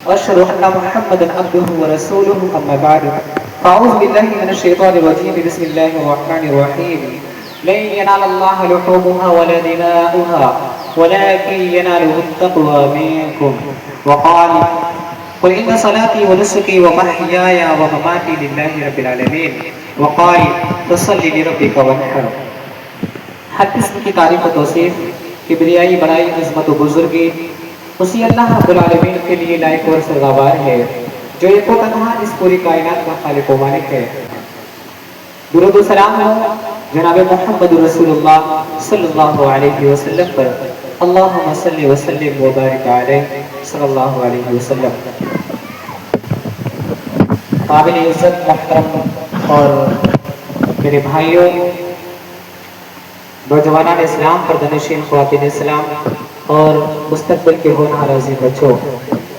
واشهد ان محمدا عبده ورسوله اما بعد فاعوذ بالله من الشيطان الرجيم بسم الله الرحمن الرحيم لن ينال الله لحومها ولا دماؤها ولكن يناله التقوى منكم وقال قل ان صلاتي ونسكي ومحياي ومماتي لله رب العالمين وقال فصل لربك وانحر. ہر قسم کی تعریف و توصیف کبریائی بڑائی عظمت و بزرگی اسی اللہ رب العالمین کے لیے لائق اور سزاوار ہے جو ایک و تنہا اس پوری کائنات کا خالق و مالک ہے. درود و سلام ہو جناب محمد رسول اللہ صلی اللہ علیہ وسلم پر. اللہم صلی وسلم وبارک علیہ صلی اللہ علیہ وسلم. قابل عزت محترم اور میرے بھائیوں، نوجوانان اسلام، پردنشین خواتین اسلام اور مستقبل کے ہونہار عظیم بچوں،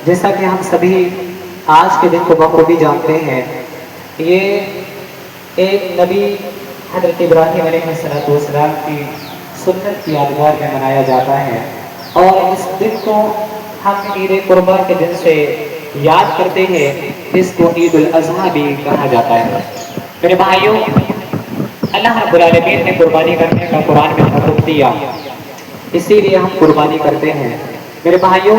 جیسا کہ ہم سبھی آج کے دن کو بخوبی جانتے ہیں، یہ ایک نبی حضرت ابراہیم علیہ السلام کی سنت کی یادگار میں منایا جاتا ہے، اور اس دن کو ہم عید قربہ کے دن سے یاد کرتے ہیں، جس کو عید الاضحیٰ بھی کہا جاتا ہے. میرے بھائیوں، اللہ رب العالمین نے قربانی کرنے کا قرآن میں حکم دیا، اسی لیے ہم قربانی کرتے ہیں. میرے بھائیوں،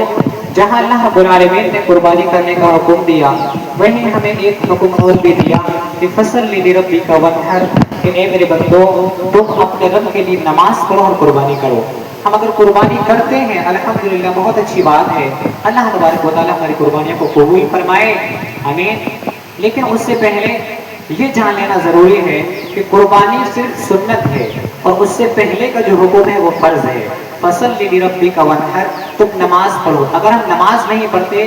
جہاں اللہ رب العالمین نے قربانی کرنے کا حکم دیا، وہیں ہمیں ایک حکم اور بھی دیا کہ فصل لربک وانحر، کہ اے میرے بندو تم اپنے رب کے لیے نماز پڑھو اور قربانی کرو. ہم اگر قربانی کرتے ہیں الحمدللہ بہت اچھی بات ہے، اللہ تبارک و تعالیٰ ہماری قربانیوں کو قبول فرمائے، آمین. لیکن اس سے پہلے یہ جان لینا ضروری ہے کہ قربانی صرف سنت ہے، اور اس سے پہلے کا جو حکم ہے وہ فرض ہے. فصل لربک وانحر، تم نماز پڑھو. اگر ہم نماز نہیں پڑھتے،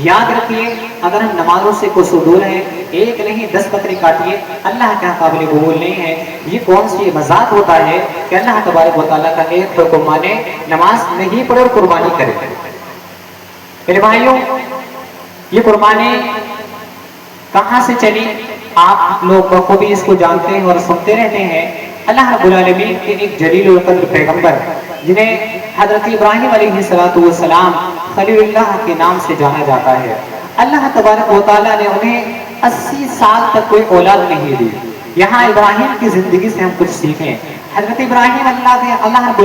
یاد رکھیے، اگر ہم نمازوں سے قصور ہیں، ایک نہیں 10 بکری کاٹیے، اللہ کا قابل قبول نہیں ہے. یہ کون سی مذاق ہوتا ہے کہ اللہ تبارک و تعالیٰ کا ایک حکم مانے، نماز نہیں پڑھے اور قربانی کرے. میرے بھائیوں، یہ قربانی کہاں سے چلی؟ آپ لوگ بخوبی اس کو جانتے ہیں اور سنتے رہتے ہیں. اللہ رب العالمین کے ایک جلیل القدر پیغمبر جنہیں حضرت ابراہیم علیہ السلام خلیل اللہ کے نام سے جانا جاتا ہے، اللہ تبارک و تعالیٰ نے انہیں 80 سال تک کوئی اولاد نہیں دی. یہاں ابراہیم کی زندگی سے ہم کچھ سیکھیں. حضرت ابراہیم اللہ رب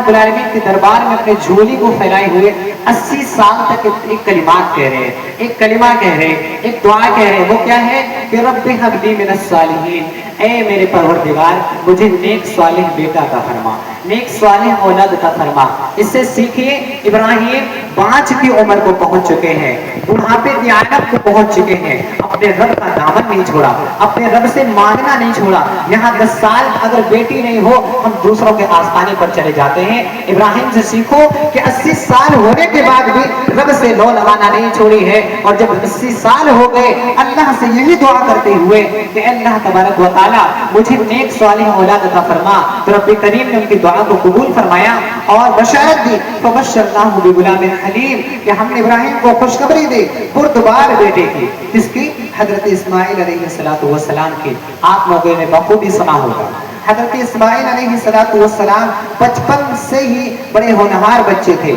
العالمین کے دربار میں اپنے جھولی کو پھیلائے ہوئے 80 سال تک ایک کلمات کہہ رہے ہیں، ایک کلمہ کہہ رہے ہیں، ایک دعا کہہ رہے ہیں. وہ کیا ہے کہ رب ہب لی من الصالحین، اے میرے پروردگار مجھے نیک صالح بیٹا عطا فرما، نیک صالح اولاد عطا فرما. اس سے سیکھیے ابراہیم 5 کی عمر کو پہنچ چکے ہیں، بڑھاپے کی عادت کو پہنچ چکے ہیں، اپنے رب کا دامن نہیں چھوڑا، اپنے رب سے مانگنا نہیں چھوڑا. یہاں 10 سال اگر بیٹی نہیں ہو ہم دوسروں کے آستانے پر چلے جاتے ہیں. ابراہیم سے سیکھو کہ 80 سال ہونے کے بعد بھی رب سے لو لگانا نہیں چھوڑی ہے، اور جب 80 سال ہو گئے اللہ سے یہی دعا کرتے ہوئے کہ اللہ تبارک و تعالیٰ مجھے نیک صالح اولاد عطا فرما، تو رب کریم نے ان کی دعا کو قبول فرمایا اور بشارت دی. فبشرناہ بغلام حلیم، کہ ہم نے ابراہیم کو خوشخبری دی بردبار بیٹے کی. کس کی؟ حضرت اسماعیل علیہ السلام کی. آپ لوگوں نے بخوبی سنا ہوگا حضرت اسماعیل علیہ السلام 55 سے ہی بڑے ہونہار بچے تھے.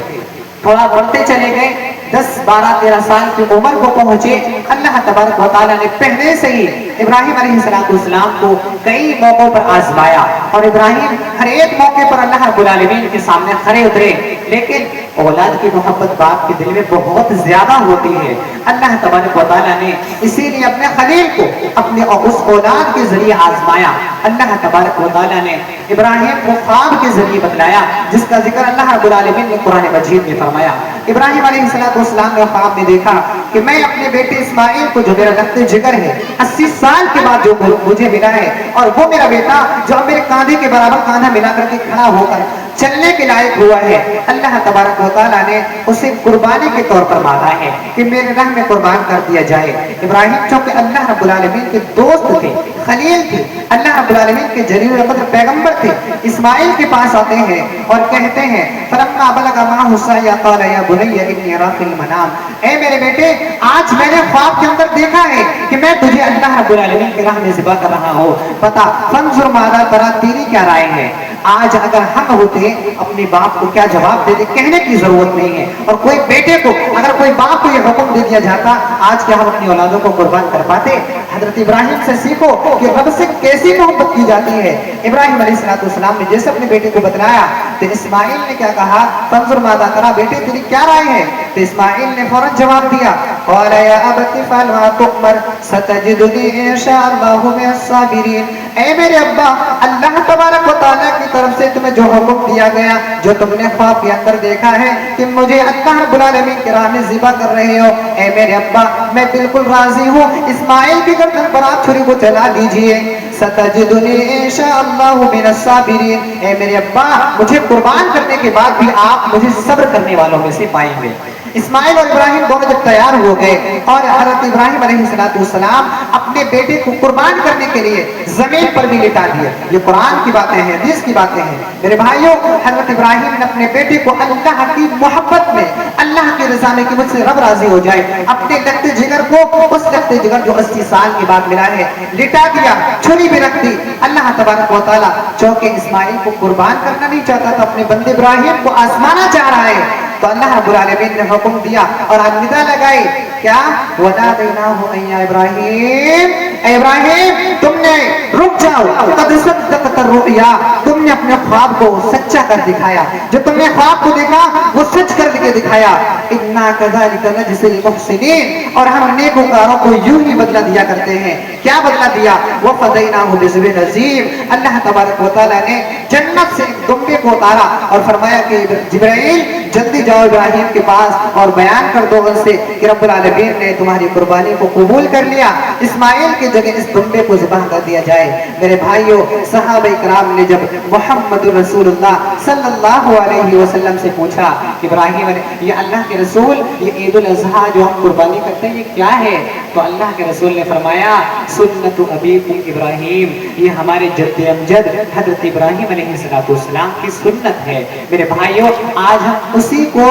تھوڑا بڑھتے چلے گئے، 10 12 13 سال کی عمر کو پہنچے. اللہ تبارک و تعالیٰ نے پہلے سے ہی ابراہیم علیہ السلام کو کئی موقعوں پر آزمایا، اور ابراہیم ہر ایک موقع پر اللہ رب العالمین کے سامنے کھڑے اترے. لیکن اولاد کی محبت باپ کے دل میں بہت زیادہ ہوتی ہے. اللہ تبارک و تعالیٰ نے اسی لیے اپنے خلیل کو اپنے اس اولاد کے ذریعے آزمایا. اللہ تبارک و تعالیٰ نے ابراہیم کو خواب کے ذریعے بتلایا، جس کا ذکر اللہ رب العالمین نے قرآن مجید میں فرمایا. ابراہیم علیہ السلام نے خواب میں دیکھا کہ میں اپنے بیٹے اسماعیل کو، جو میرا رشتے جگر ہے، 80 سال کے بعد جو مجھے ملا ہے، اور وہ میرا بیٹا جو میرے کاندھے کے برابر کاندھا ملا کر کے کھڑا ہو کر چلنے کے لائق ہوا ہے، اللہ تبارک و تعالیٰ نے اسے قربانی کے طور پر مانگا ہے کہ میرے راہ میں قربان کر دیا جائے. ابراہیم چونکہ اللہ رب العالمین کے دوست تھے، خلیل تھے، اللہ رب العالمین کے جلیل القدر پیغمبر تھے، اسماعیل کے پاس آتے ہیں اور کہتے ہیں فلما بلغ معه السعي قال يا بني اني ارى في المنام، اے میرے بیٹے آج میں نے خواب کے اندر دیکھا ہے کہ میں تجھے اللہ رب العالمین کے راہ میں ذبح کر رہا ہوں، بتا فانظر ماذا ترى، تیری کیا رائے ہے؟ آج اگر ہم ہوتے اپنے باپ کو کیا جواب دے دے کہنے کی ضرورت نہیں ہے. اور کوئی بیٹے کو اگر کوئی باپ کو یہ حکم دے دیا جاتا آج کیا ہم اپنی اولادوں کو قربان کر پاتے؟ حضرت ابراہیم سے سیکھو کہ رب سے کیسی محبت کی جاتی ہے. ابراہیم علیہ السلام نے جیسے اپنے بیٹے کو بتلایا تو اسماعیل نے کیا کہا؟ فانظر ماذا ترى، بیٹے تیری کیا رائے ہے؟ تو اسماعیل نے فوراً جواب دیا قال یا ابت افعل ما تؤمر ستجدنی ان شاء اللہ من الصابرین. اے میرے ابا، اللہ تبارک و تعالیٰ کی طرف سے تمہیں جو حکم دیا گیا، جو تم نے خواب کے اندر دیکھا ہے کہ مجھے اللہ رب العالمین کی راہ میں ذبح کر رہے ہو، اے میرے ابا میں بالکل راضی ہوں. اسماعیل کی گردن پر آپ چھری کو چلا دیجئے. ستجدنی ان شاء اللہ من الصابرین. اے میرے ابا مجھے قربان کرنے کے بعد بھی آپ مجھے صبر کرنے والوں میں سے پائیں گے. اسماعیل اور ابراہیم دونوں جب تیار ہو گئے اور حضرت ابراہیم علیہ السلام اپنے بیٹے کو قربان کرنے کے لیے زمین پر بھی لٹا دیے. یہ قرآن کی باتیں ہیں، حدیث کی باتیں ہیں. میرے بھائیوں، حضرت ابراہیم نے اپنے بیٹے کو اللہ کی محبت میں، اللہ کی رضا میں کہ مجھ سے رب راضی ہو جائے، اپنے لگتے جگر کو، اس لگتے جگر جو 80 سال کے بعد ملا ہے، لٹا دیا، چھری بھی رکھ دی. اللہ تبارک و تعالیٰ چونکہ اسماعیل کو قربان کرنا نہیں چاہتا تھا، اپنے بندے ابراہیم کو آزمانا چاہ رہا ہے، تو اللہ رب العالمین نے حکم دیا اور ندا لگائی کیا؟ وَنَادَيْنَاهُ أَن يَا إِبْرَاهِيمُ، اے ابراہیم تم نے رک جاؤ، قَدْ صَدَّقْتَ الرُّؤْيَا، تم نے اپنے خواب کو سچا کر دکھایا، جو تم نے خواب کو دیکھا وہ سچ کر کے دکھایا. إِنَّا كَذَلِكَ نَجْزِي الْمُحْسِنِينَ، اور ہم نیکوکاروں کو یوں ہی بدلہ دیا کرتے ہیں. کیا بدلہ دیا؟ وَفَدَيْنَاهُ بِذِبْحٍ عَظِيمٍ، اللہ تبارک و تعالیٰ نے جنت سے ایک دمبے کو اتارا اور فرمایا کہ جبرائیل جلدی جاؤ ابراہیم کے پاس اور بیان کر دو ان سے کہ رب العالمین نے تمہاری قربانی کو قبول کر لیا، اسماعیل کی جگہ اس دمبے کو ذبح کر دیا جائے. میرے بھائیوں، صحابہ کرام نے جب محمد رسول اللہ صلی اللہ علیہ وسلم سے پوچھا کہ ابراہیم یہ اللہ کے رسول، یہ عید الاضحیٰ جو ہم قربانی کرتے ہیں یہ کیا ہے؟ تو اللہ کے رسول نے فرمایا سنت ابیکم ابراہیم، یہ ہمارے جد امجد حضرت ابراہیم علیہ السلام کی سنت ہے. میرے بھائیوں، آج ہم اسی کو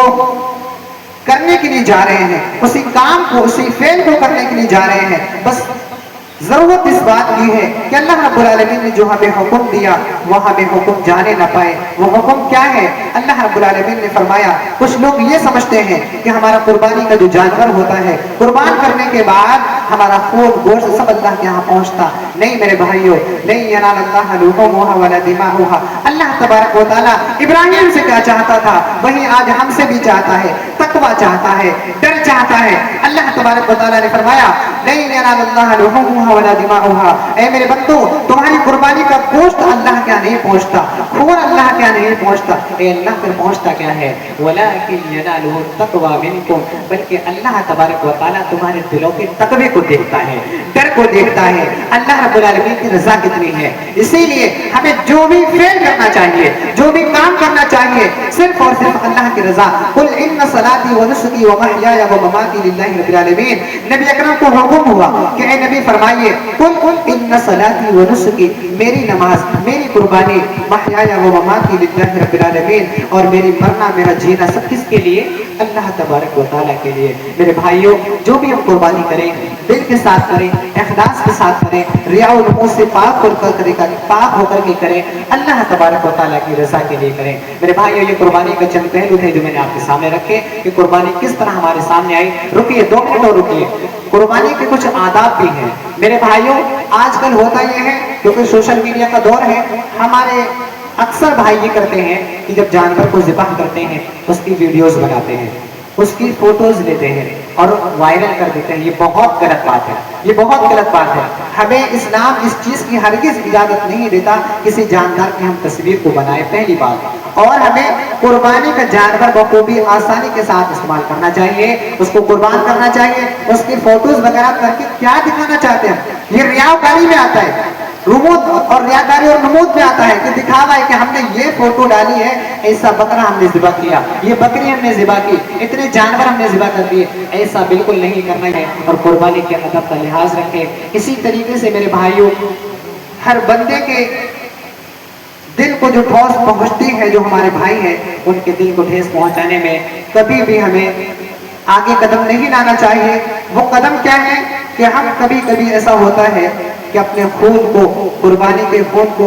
کرنے کے لیے جا رہے ہیں، اسی کام کو، اسی فعل کو کرنے کے لیے جا رہے ہیں. بس ضرورت اس بات کی ہے کہ اللہ رب العالمین نے جو ہمیں حکم دیا وہ ہمیں حکم جانے نہ پائے. وہ حکم کیا ہے؟ اللہ رب العالمین نے فرمایا، کچھ لوگ یہ سمجھتے ہیں کہ ہمارا قربانی کا جو جانور ہوتا ہے قربان کرنے کے بعد ہمارا خون گوشت سب اللہ کے یہاں پہنچتا. نہیں میرے بھائیوں، نہیں ینال اللہ لحومها ولا دماؤها. اللہ تبارک و تعالیٰ ابراہیم سے کیا چاہتا تھا وہی آج ہم سے بھی چاہتا ہے، تقویٰ چاہتا ہے، ڈر چاہتا ہے. اللہ تبارک و تعالیٰ نے فرمایا نہیں ینال اللہ لحومها ولا دماؤها، اے میرے بندو تمہاری قربانی کا گوشت اللہ کیا نہیں پہنچتا، خون اللہ کیا نہیں پہنچتا. اے اللہ پھر پہنچتا کیا ہے؟ ولکن ینالہ التقوی منکم، بلکہ اللہ تبارک و تعالیٰ تمہارے دلوں کے تقوی کو دیکھتا ہے، ڈر کو دیکھتا ہے. اللہ رب العالمین کی رضا کتنی ہے. اسی لیے ہمیں جو بھی فعل کرنا چاہیے، جو بھی کام کرنا چاہیے، صرف اور صرف اللہ کی رضا. قل ان صلاتی ونسکی ومحیای ومماتی للہ رب العالمین. نبی اکرم کو حکم ہوا کہ اے نبی فرمائیے قل ان صلاتی ونسکی، میری نماز، میری قربانی، محیای ومماتی للہ رب العالمین، اور میری مرنا میرا جینا سب کس کے لیے؟ اللہ تبارک و تعالیٰ کے لیے. میرے بھائیوں، جو بھی ہم قربانی کریں دل کے ساتھ کریں، اخلاص کے ساتھ کریں، ریا و نمود سے پاک ہو کر کے کریں، اللہ تبارک و تعالیٰ کی رضا کے لیے کریں. میرے بھائیوں، یہ قربانی کا چند پہلو تھے جو میں نے آپ کے سامنے رکھے کہ قربانی کس طرح ہمارے سامنے آئی. رکیے 2 منٹ اور رکیے. قربانی کے کچھ آداب بھی ہیں. میرے بھائیوں، آج کل ہوتا یہ ہے کیونکہ سوشل میڈیا کا دور ہے، ہمارے اکثر بھائی یہ کرتے ہیں کہ جب جانور کو ذبح کرتے ہیں اس کی ویڈیوز بناتے ہیں، اس کی فوٹوز لیتے ہیں اور وائرل کر دیتے ہیں. یہ بہت غلط بات ہے، یہ بہت غلط بات ہے. ہمیں اسلام اس چیز کی ہرگز اجازت نہیں دیتا کسی جاندار کی ہم تصویر کو بنائیں، پہلی بات. اور ہمیں قربانی کا جانور بخوبی آسانی کے ساتھ استعمال کرنا چاہیے، اس کو قربان کرنا چاہیے. اس کی فوٹوز وغیرہ کر کے کیا دکھانا چاہتے ہیں؟ یہ ریاکاری میں آتا ہے، رموز اور ریاکاری اور نمود میں آتا ہے کہ دکھاوا ہے کہ ہم نے یہ فوٹو ڈالی ہے، ایسا بکرا ہم نے ذبح کیا، یہ بکری ہم نے ذبح کی، اتنے جانور ہم نے ذبح کر دیے. ایسا بالکل نہیں کرنا ہے اور قربانی کے ادب کا لحاظ رکھیں. اسی طریقے سے میرے بھائیوں، ہر بندے کے دل کو جو ٹھوس پہنچتی ہے، جو ہمارے بھائی ہیں ان کے دل کو ٹھیس پہنچانے میں کبھی بھی ہمیں آگے قدم نہیں لانا چاہیے. وہ قدم کیا ہے کہ ہم کبھی کبھی ایسا ہوتا ہے کہ اپنے خون کو، قربانی کے خون کو